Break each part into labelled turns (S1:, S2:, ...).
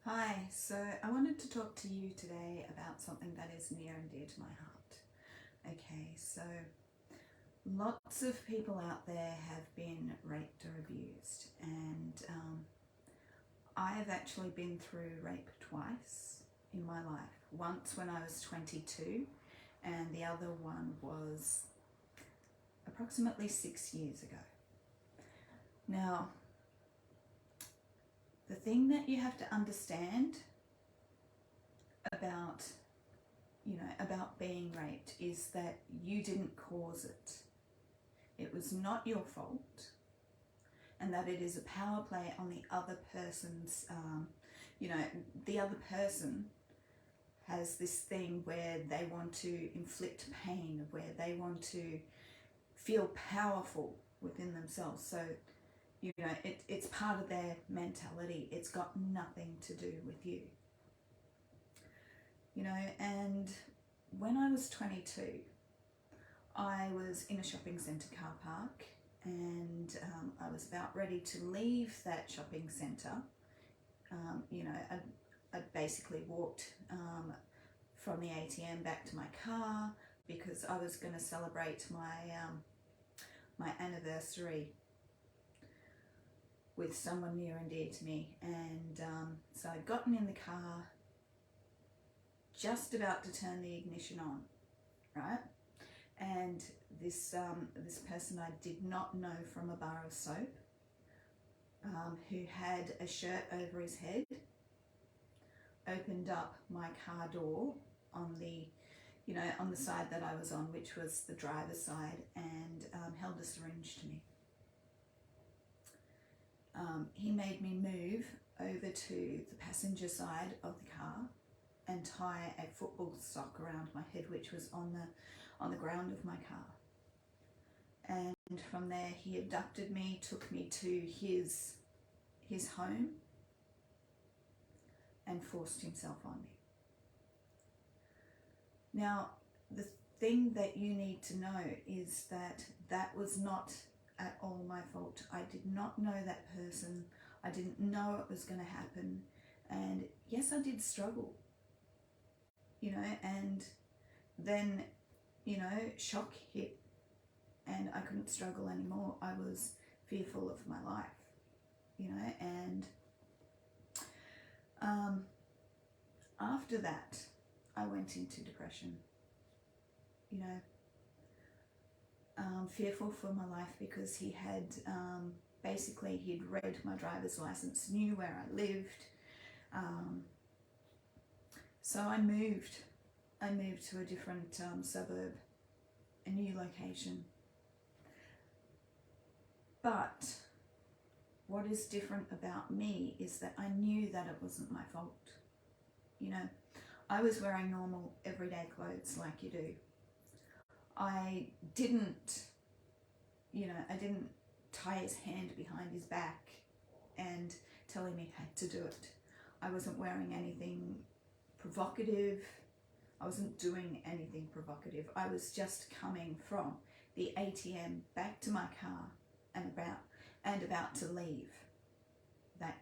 S1: Hi, so I wanted to talk to you today about something that is near and dear to my heart. Okay, so lots of people out there have been raped or abused, and I've actually been through rape twice in my life. Once when I was 22, and the other one was approximately 6 years ago. Now, the thing that you have to understand about about being raped is that you didn't cause it. It was not your fault, and that it is a power play on the other person's. The other person has this thing where they want to inflict pain, where they want to feel powerful within themselves. So it's part of their mentality. It's got nothing to do with you. And when I was 22, I was in a shopping centre car park, and I was about ready to leave that shopping centre. I'd basically walked from the ATM back to my car because I was going to celebrate my anniversary with someone near and dear to me, and so I'd gotten in the car, just about to turn the ignition on, right? And this person I did not know from a bar of soap, who had a shirt over his head, opened up my car door on the side that I was on, which was the driver's side, and held a syringe to me. He made me move over to the passenger side of the car and tie a football sock around my head, which was on the ground of my car. And from there, he abducted me, took me to his home, and forced himself on me. Now, the thing that you need to know is that was not at all my fault. I did not know that person. I didn't know it was going to happen. And yes, I did struggle, and then, shock hit, and I couldn't struggle anymore. I was fearful of my life, and after that, I went into depression, fearful for my life because he had basically he'd read my driver's license, knew where I lived. So I moved to a different suburb, a new location. But what is different about me is that I knew that it wasn't my fault. I was wearing normal everyday clothes like you do. I didn't tie his hand behind his back and tell him he had to do it. I wasn't wearing anything provocative. I wasn't doing anything provocative. I was just coming from the ATM back to my car and about to leave that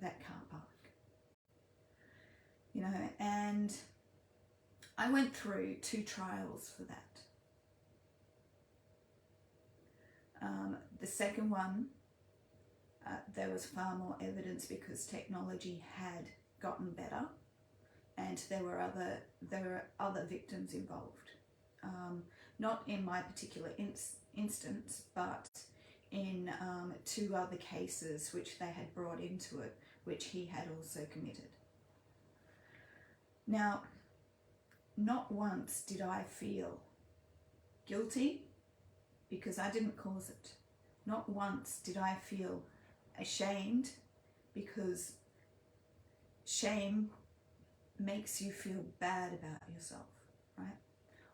S1: car park. And I went through 2 trials for that. The second one, there was far more evidence because technology had gotten better, and there were other victims involved. Not in my particular instance, but in 2 other cases which they had brought into it, which he had also committed. Now, not once did I feel guilty because I didn't cause it. Not once did I feel ashamed, because shame makes you feel bad about yourself, right?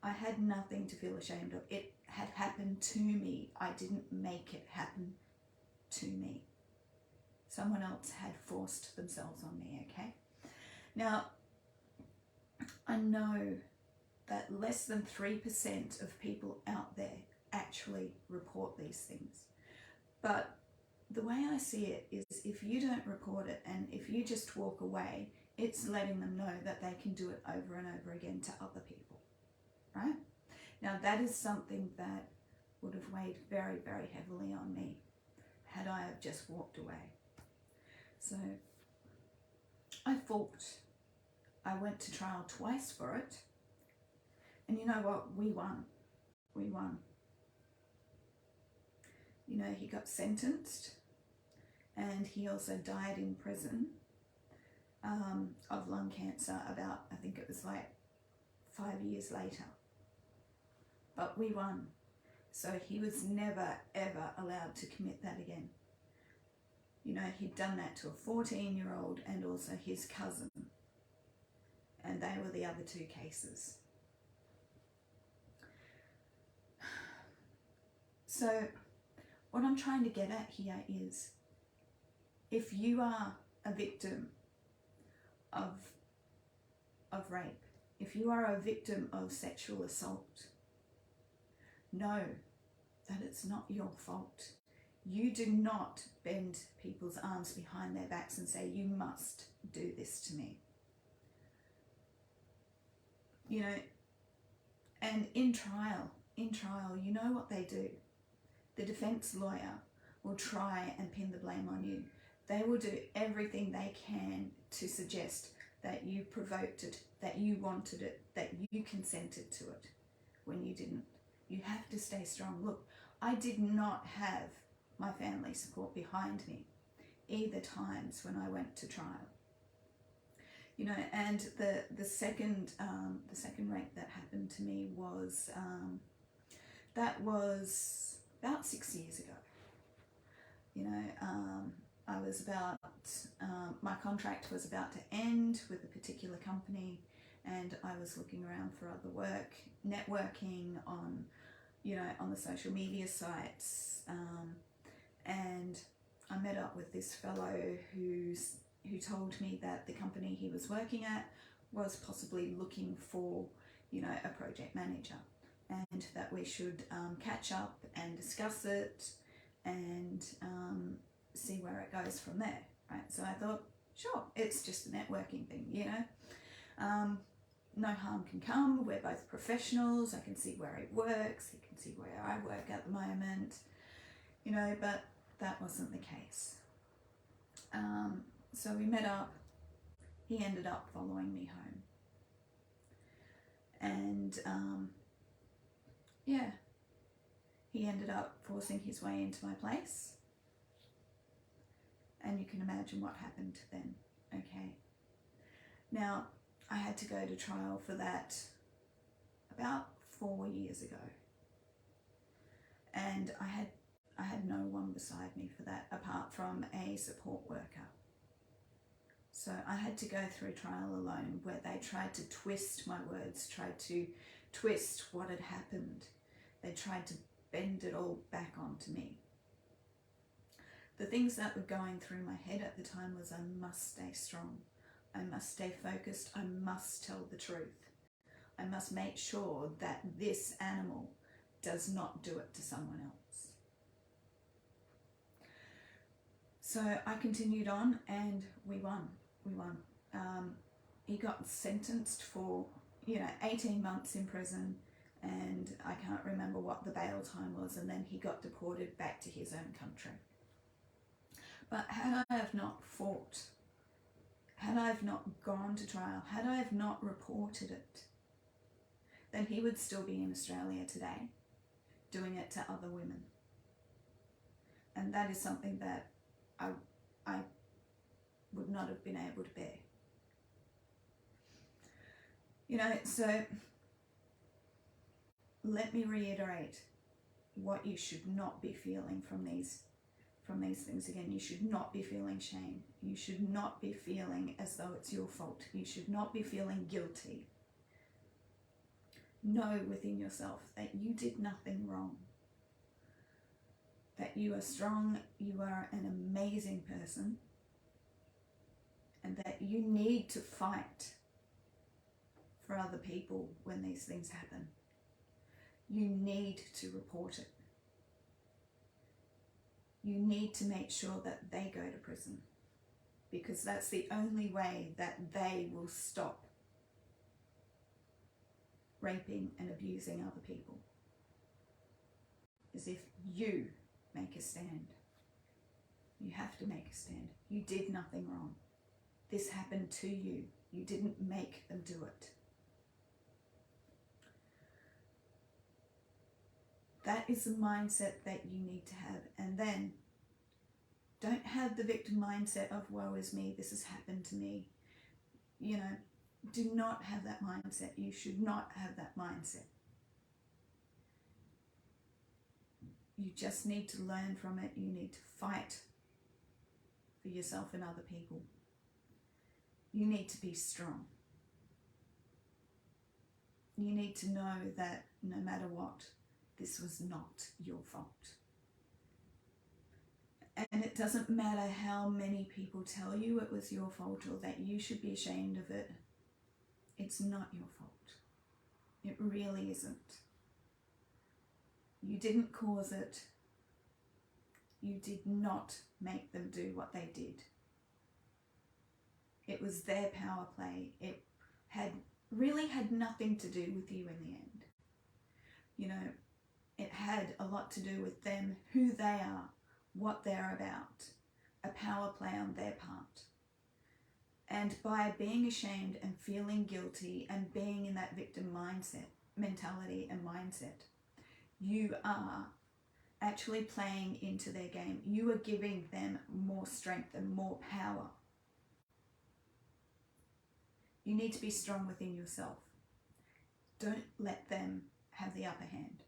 S1: I had nothing to feel ashamed of. It had happened to me. I didn't make it happen to me. Someone else had forced themselves on me, okay? Now, I know that less than 3% of people out there actually report these things. But the way I see it is, if you don't report it and if you just walk away, it's letting them know that they can do it over and over again to other people, right? Now that is something that would have weighed very, very heavily on me had I have just walked away. So I fought. I went to trial twice for it. And you know what? We won. We won. You know, he got sentenced and he also died in prison of lung cancer about, I think it was like 5 years later. But we won. So he was never, ever allowed to commit that again. You know, he'd done that to a 14-year-old and also his cousin. And they were the other two cases. So what I'm trying to get at here is, if you are a victim of rape, if you are a victim of sexual assault, know that it's not your fault. You do not bend people's arms behind their backs and say, you must do this to me. You know, and in trial, you know what they do. The defense lawyer will try and pin the blame on you. They will do everything they can to suggest that you provoked it, that you wanted it, that you consented to it when you didn't. You have to stay strong. Look, I did not have my family support behind me either times when I went to trial. You know, and the second rape that happened to me was that was about 6 years ago. You know, I was about my contract was about to end with a particular company, and I was looking around for other work, networking on, you know, on the social media sites, and I met up with this fellow who told me that the company he was working at was possibly looking for, you know, a project manager, and that we should catch up and discuss it and see where it goes from there, right? So I thought, sure, it's just a networking thing, you know. No harm can come. We're both professionals. I can see where he works. He can see where I work at the moment, you know, but that wasn't the case. So we met up. He ended up following me home. And yeah, he ended up forcing his way into my place. And you can imagine what happened then, okay? Now, I had to go to trial for that about 4 years ago. And I had no one beside me for that apart from a support worker. So I had to go through trial alone, where they tried to twist my words, tried to twist what had happened. They tried to bend it all back onto me. The things that were going through my head at the time was, I must stay strong. I must stay focused. I must tell the truth. I must make sure that this animal does not do it to someone else. So I continued on and we won. We won. He got sentenced for, 18 months in prison, and I can't remember what the bail time was, and then he got deported back to his own country. But had I have not fought, had I have not gone to trial, had I have not reported it, then he would still be in Australia today, doing it to other women. And that is something that I would not have been able to bear. So let me reiterate what you should not be feeling from these things again. You should not be feeling shame. You should not be feeling as though it's your fault. You should not be feeling guilty. Know within yourself that you did nothing wrong. That you are strong, you are an amazing person, and that you need to fight for other people when these things happen. You need to report it. You need to make sure that they go to prison, because that's the only way that they will stop raping and abusing other people, is if you make a stand. You have to make a stand. You did nothing wrong. This happened to you. You didn't make them do it. That is the mindset that you need to have. And then don't have the victim mindset of woe is me, this has happened to me. You know, do not have that mindset. You should not have that mindset. You just need to learn from it. You need to fight for yourself and other people. You need to be strong. You need to know that no matter what, this was not your fault. And it doesn't matter how many people tell you it was your fault or that you should be ashamed of it. It's not your fault. It really isn't. You didn't cause it. You did not make them do what they did. It was their power play. It really had nothing to do with you in the end. You know, it had a lot to do with them, who they are, what they're about, a power play on their part. And by being ashamed and feeling guilty and being in that victim mentality and mindset, you are actually playing into their game. You are giving them more strength and more power. You need to be strong within yourself. Don't let them have the upper hand.